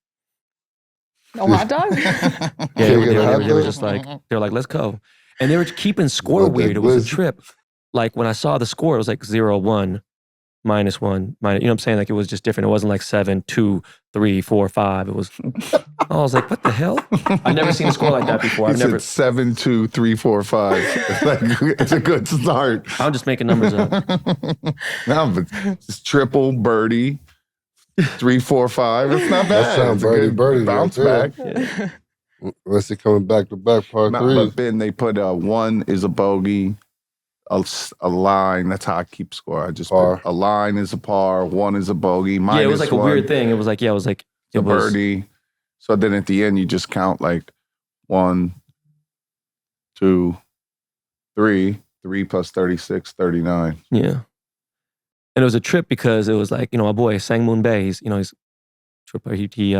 S2: No hot dog?
S4: Yeah,
S1: Can't
S4: they
S1: get a hot
S4: were
S1: dog?
S4: just like, they were like, let's go. And they were keeping score
S1: Well,
S4: weird.
S1: that
S4: It was
S1: was-
S4: a trip. Like when I saw the score, it was like 0-1, -1, minus, you know what I'm saying? Like it was just different. It wasn't like 7, 2, 3, 4, 5. It was, I was like, what the hell? I've never seen a score like that before.
S3: He said 7, 2, 3, 4, 5. Like, it's a good start.
S4: I'm just making numbers up.
S3: No, but just triple, birdie, 3, 4, 5. It's not bad.
S1: That sounds
S3: It's a good
S1: birdie
S3: bounce
S1: right
S3: back.
S4: Yeah.
S1: Unless they're coming back to back par
S3: No,
S1: three.
S3: but then they put 1 is a bogey, a line. That's how I keep score. I just
S1: Par.
S3: put a line is a par, 1 is a bogey,
S4: Yeah, it was like a
S3: -1,
S4: weird thing. It was like,
S3: a birdie. So then at the end, you just count like 1, 2, 3, 3 plus 36, 39.
S4: Yeah. And it was a trip because it was like, my boy, Sangmoon Bae, he's tripper. He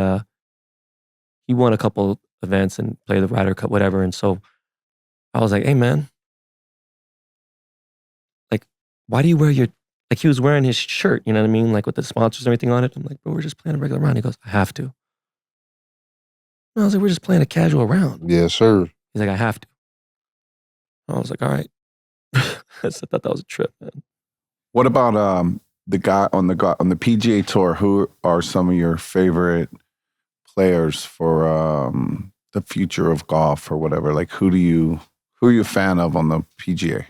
S4: won a couple events and played the Ryder Cup, whatever. And so I was like, hey man, like, why do you wear like he was wearing his shirt, you know what I mean? Like with the sponsors and everything on it. I'm like, bro, we're just playing a regular round. He goes, I have to. And I was like, we're just playing a casual round.
S1: Yeah, sure.
S4: He's like, I have to. I was like, all right. I thought that was a trip, man.
S3: What about the guy on the PGA Tour? Who are some of your favorite players for the future of golf or whatever? Like, who are you a fan of on the PGA?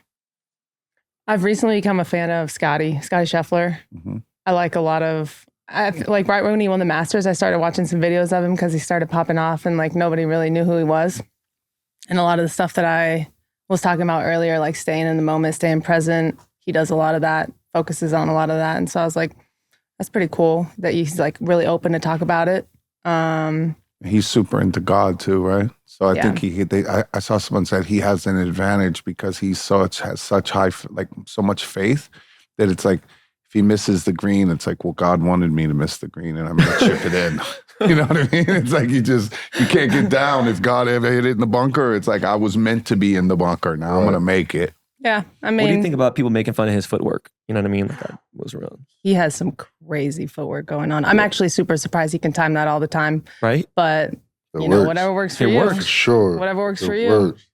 S2: I've recently become a fan of Scotty Scheffler.
S3: Mm-hmm.
S2: I like a lot of, like right when he won the Masters, I started watching some videos of him because he started popping off and like nobody really knew who he was. And a lot of the stuff that I was talking about earlier, like staying in the moment, staying present, he does a lot of that, focuses on a lot of that. And so I was like, that's pretty cool that he's like really open to talk about it.
S3: He's super into God too, right? So I
S2: Yeah.
S3: think I saw someone said he has an advantage because he has such so much faith that it's like if he misses the green, it's like, well, God wanted me to miss the green and I'm gonna chip it in. You know what I mean? It's like you can't get down. If God ever hit it in the bunker, it's like I was meant to be in the bunker. Now I'm gonna make it.
S2: Yeah. I
S4: What do you
S2: mean,
S4: think about people making fun of his footwork? You know what I mean? Like that was real.
S2: he has some crazy footwork going on. I'm actually super surprised he can time that all the time.
S4: Right?
S2: But whatever works for
S4: It
S2: you.
S4: works.
S1: For sure.
S2: Whatever works for
S1: It
S2: you.
S1: works.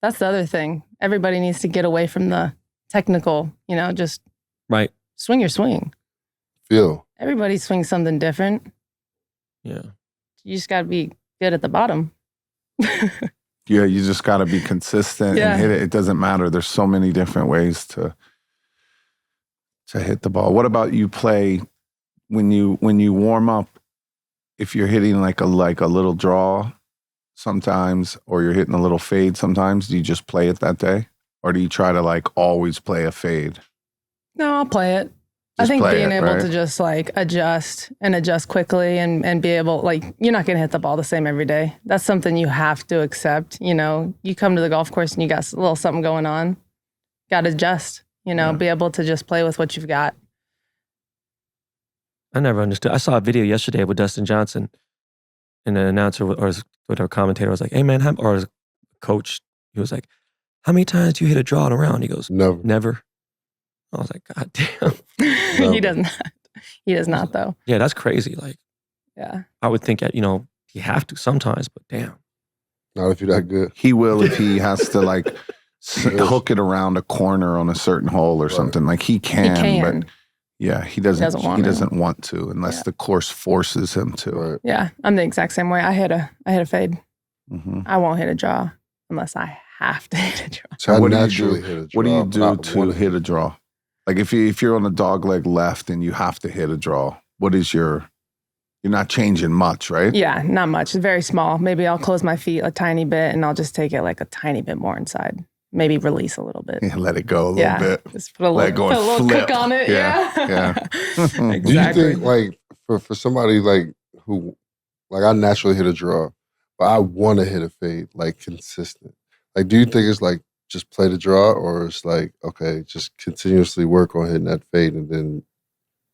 S2: That's the other thing. Everybody needs to get away from the technical, just
S4: Right.
S2: swing your swing.
S1: Feel.
S2: Everybody swings something different.
S4: Yeah.
S2: You just got to be good at the bottom.
S3: Yeah, you just got to be consistent and hit it. It doesn't matter. There's so many different ways to hit the ball. What about you play when you warm up? If you're hitting like a little draw sometimes, or you're hitting a little fade sometimes, do you just play it that day, or do you try to like always play a fade?
S2: No, I'll play it. I
S3: Just
S2: think
S3: play
S2: being
S3: it,
S2: able
S3: right?
S2: to just like adjust quickly and be able, like, you're not going to hit the ball the same every day. That's something you have to accept. You come to the golf course and you got a little something going on. Got to adjust, be able to just play with what you've got.
S4: I never understood. I saw a video yesterday with Dustin Johnson, and an announcer or a commentator was like, "Hey man," or a coach, he was like, "How many times do you hit a draw in a round?" He goes,
S1: Never.
S4: "Never." I was like, "God damn."
S2: He does not. He does not, though.
S4: Yeah, that's crazy. Like,
S2: Yeah.
S4: I would think that, you have to sometimes, but damn.
S1: Not if you're that good.
S3: He will if he has to like hook it around a corner on a certain hole or something. Like he can. But yeah, he doesn't want to unless the course forces him to.
S1: Right.
S2: Yeah, I'm the exact same way. I hit a fade.
S3: Mm-hmm.
S2: I won't hit a draw unless I have to hit a draw.
S1: So I
S3: What do you
S1: naturally
S3: do?
S1: hit a draw.
S3: What do you
S1: but
S3: do
S1: I
S3: to
S1: wanna
S3: hit a draw? Like if you're on a dog leg left and you have to hit a draw, what is you're not changing much, right?
S2: Yeah, not much. It's very small. Maybe I'll close my feet a tiny bit and I'll just take it like a tiny bit more inside. Maybe release a little bit.
S3: Yeah, let it go a little bit.
S2: Just put a
S3: Let it go
S2: little,
S3: and
S2: put a little
S3: flip.
S2: kick on it.
S3: Yeah.
S2: Exactly.
S1: Do you think like for somebody like who, like I naturally hit a draw, but I want to hit a fade like consistent. Like, do you think it's like just play the draw, or it's like, okay, just continuously work on hitting that fade and then,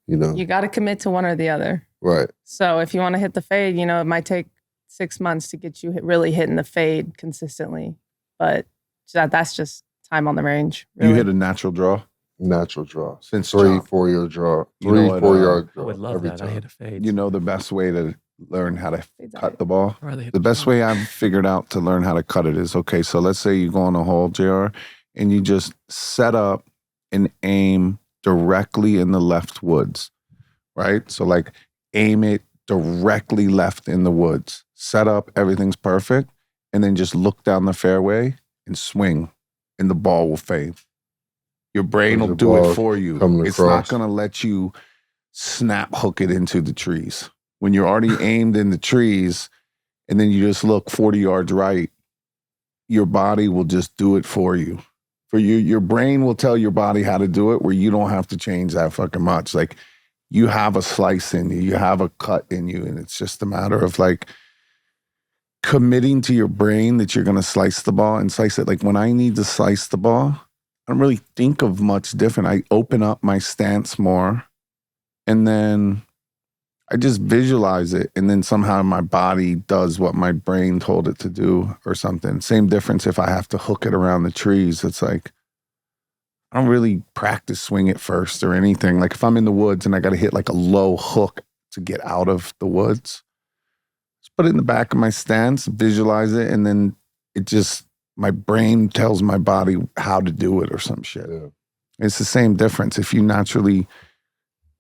S2: You got to commit to one or the other.
S1: right.
S2: So if you want to hit the fade, it might take 6 months to get you really hitting the fade consistently. But that's just time on the range. Really.
S3: You hit a natural draw?
S1: Natural draw.
S3: Since
S1: 3-4 year draw.
S3: You know what,
S1: 3-4 yard
S4: I
S1: draw.
S4: would love
S1: every
S4: that. I
S1: time.
S4: hit a fade.
S3: You know the best way to learn how to
S2: Fade's
S3: cut the ball?
S4: I'd rather hit
S3: The best way I've figured out to learn how to cut it is, okay, so let's say you go on a hole, JR, and you just set up and aim directly in the left woods, right? So like aim it directly left in the woods. Set up, everything's perfect, and then just look down the fairway and swing, and the ball will fade. Your brain
S1: There's
S3: will
S1: a
S3: do it
S1: ball
S3: for you.
S1: coming
S3: It's not
S1: across.
S3: going to let you snap hook it into the trees. When you're already aimed in the trees and then you just look 40 yards right, your body will just do it for you. For you, your brain will tell your body how to do it where you don't have to change that fucking much. Like you have a slice in you, you have a cut in you, and it's just a matter of like committing to your brain that you're going to slice the ball and slice it. Like when I need to slice the ball, I don't really think of much different. I open up my stance more and then I just visualize it. And then somehow my body does what my brain told it to do or something. Same difference if I have to hook it around the trees. It's like, I don't really practice swing it first or anything. Like if I'm in the woods and I got to hit like a low hook to get out of the woods, just put it in the back of my stance, visualize it. And then it just, my brain tells my body how to do it or some shit.
S1: Yeah.
S3: It's the same difference. If you naturally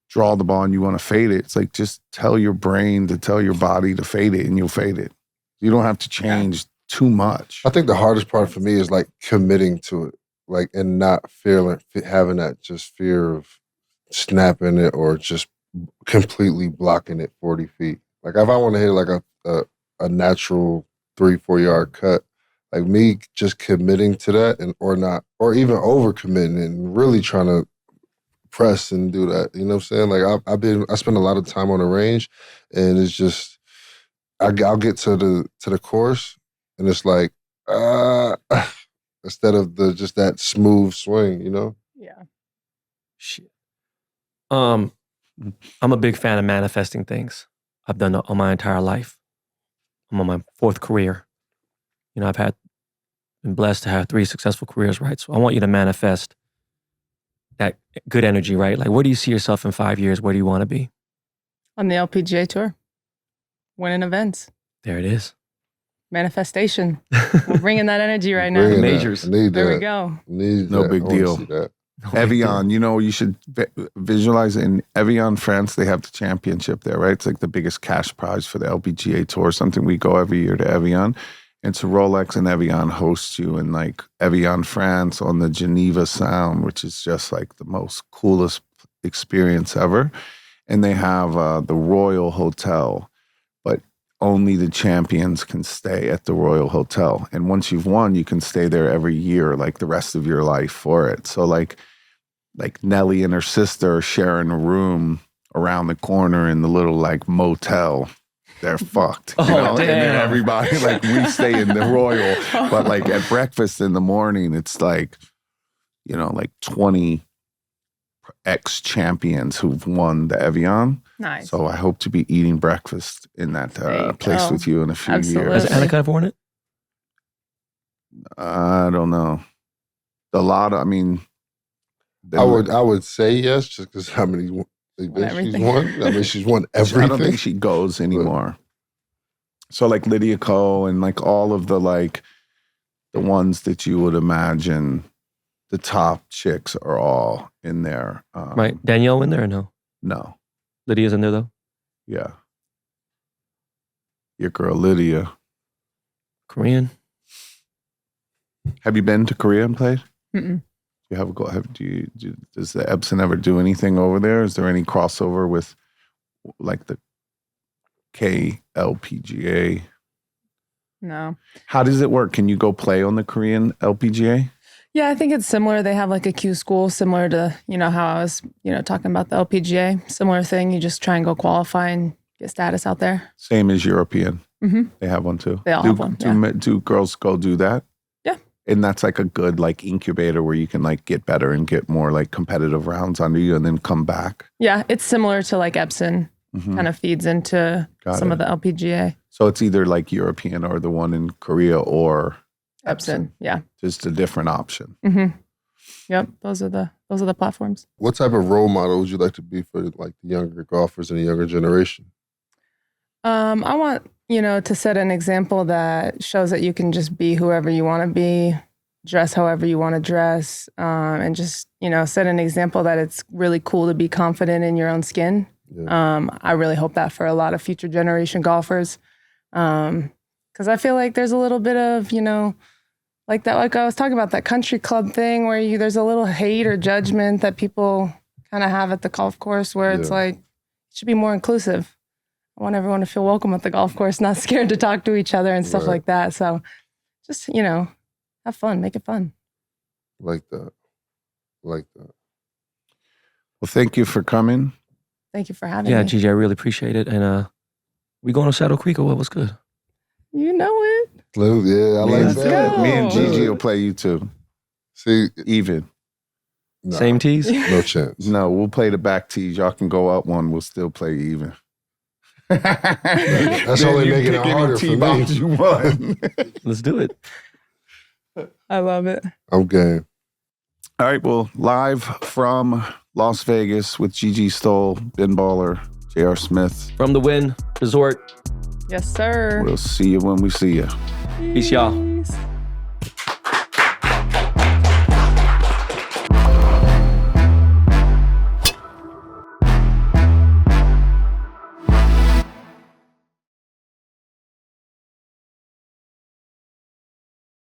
S3: draw the ball and you want to fade it, it's like just tell your brain to tell your body to fade it and you'll fade it. You don't have to change too much.
S1: I think the hardest part for me is like committing to it, like, and not having that just fear of snapping it or just completely blocking it 40 feet. Like if I want to hit like a natural 3-4 yard cut, like me just committing to that or even overcommitting and really trying to press and do that. You know what I'm saying? Like I spend a lot of time on the range, and it's just I'll get to the course, and it's like instead of just that smooth swing,
S2: Yeah.
S4: Shit. I'm a big fan of manifesting things. I've done it all my entire life. I'm on my 4th career. I've been blessed to have 3 successful careers, right? So I want you to manifest that good energy, right? Like, where do you see yourself in 5 years? Where do you want to be?
S2: On the LPGA Tour. Winning events.
S4: There it is.
S2: Manifestation. We're bringing that energy right now.
S1: Bringing that.
S4: Majors.
S1: I need
S2: There
S1: that.
S2: we go.
S1: Need
S3: No
S1: that.
S3: big
S1: I wanna
S3: deal.
S1: see that.
S3: Evian, you know, you should visualize it. In Evian, France, they have the championship there, right? It's like the biggest cash prize for the LPGA Tour, something we go every year to Evian. And so Rolex and Evian host you in like Evian, France on the Geneva Sound, which is just like the most coolest experience ever. And they have the Royal Hotel, but only the champions can stay at the Royal Hotel. And once you've won, you can stay there every year, like the rest of your life for it. So like Nelly and her sister are sharing a room around the corner in the little like motel. They're fucked. You know?
S4: Damn.
S3: And then everybody, like we stay in the Royal, but like at breakfast in the morning, it's like, you know, like 20 ex-champions who've won the Evian.
S2: Nice.
S3: So I hope to be eating breakfast in that
S2: There you
S3: place
S2: go.
S3: with you in a few
S2: Absolutely.
S4: Has
S3: years.
S4: Annika ever worn it?
S3: I don't know. I mean,
S1: I would say yes, just because how many events she's
S2: everything.
S1: won. I mean, she's won
S3: I don't
S1: everything.
S3: think she goes anymore. So like Lydia Ko and like all of the like the ones that you would imagine, the top chicks are all in there.
S4: Right. Danielle in there or no?
S3: No.
S4: Lydia's in there though?
S3: Yeah. Your girl Lydia.
S4: Korean?
S3: Have you been to Korea and played?
S2: Mm-mm.
S3: You have a go. Does the Epson ever do anything over there? Is there any crossover with like the LPGA?
S2: No.
S3: How does it work? Can you go play on the Korean LPGA?
S2: Yeah, I think it's similar. They have like a Q school similar to, how I was, talking about the LPGA. Similar thing. You just try and go qualify and get status out there.
S3: Same as European.
S2: Mm-hmm.
S3: They have one too.
S2: They all have one,
S3: Do girls go do that?
S2: Yeah.
S3: And that's like a good like incubator where you can like get better and get more like competitive rounds under you and then come back.
S2: Yeah, it's similar to like Epson.
S3: Mhm.
S2: Kind of feeds into
S3: Got
S2: some
S3: it.
S2: of the LPGA.
S3: So it's either like European or the one in Korea or
S2: Epson. Yeah.
S3: just a different option.
S2: Mm-hmm. Yep. Those are the platforms.
S1: What type of role model would you like to be for like the younger golfers and the younger generation?
S2: I want, to set an example that shows that you can just be whoever you want to be, dress however you want to dress, and just, set an example that it's really cool to be confident in your own skin.
S1: Yeah.
S2: I really hope that for a lot of future generation golfers. Because I feel like there's a little bit of, like that, like I was talking about that country club thing where there's a little hate or judgment that people kind of have at the golf course where it's
S1: Yeah.
S2: like, it should be more inclusive. I want everyone to feel welcome at the golf course, not scared to talk to each other and stuff
S1: Right.
S2: like that. So just, have fun, make it fun.
S1: Like that. Like that.
S3: Well, thank you for coming.
S2: Thank you for having
S4: Yeah,
S2: me.
S4: Gigi, I really appreciate it. And we going to Shadow Creek or what? What's good?
S2: You know it.
S1: Yeah, I
S3: Me
S1: like
S3: and-
S1: that.
S2: go.
S3: Me and Gigi
S1: Good.
S3: will play you too.
S1: See,
S3: Even.
S1: no,
S4: Same tees?
S1: no chance.
S3: No, we'll play the back tees. Y'all can go up one. We'll still play even.
S1: That's only making it harder for me.
S3: You won.
S4: Let's do it.
S2: I love it.
S1: I'm game.
S3: All right. Well, live from Las Vegas with Gigi Stoll, Ben Baller, J.R. Smith.
S4: From the Wynn Resort.
S2: Yes, sir.
S3: We'll see you when we see you.
S4: Peace, y'all.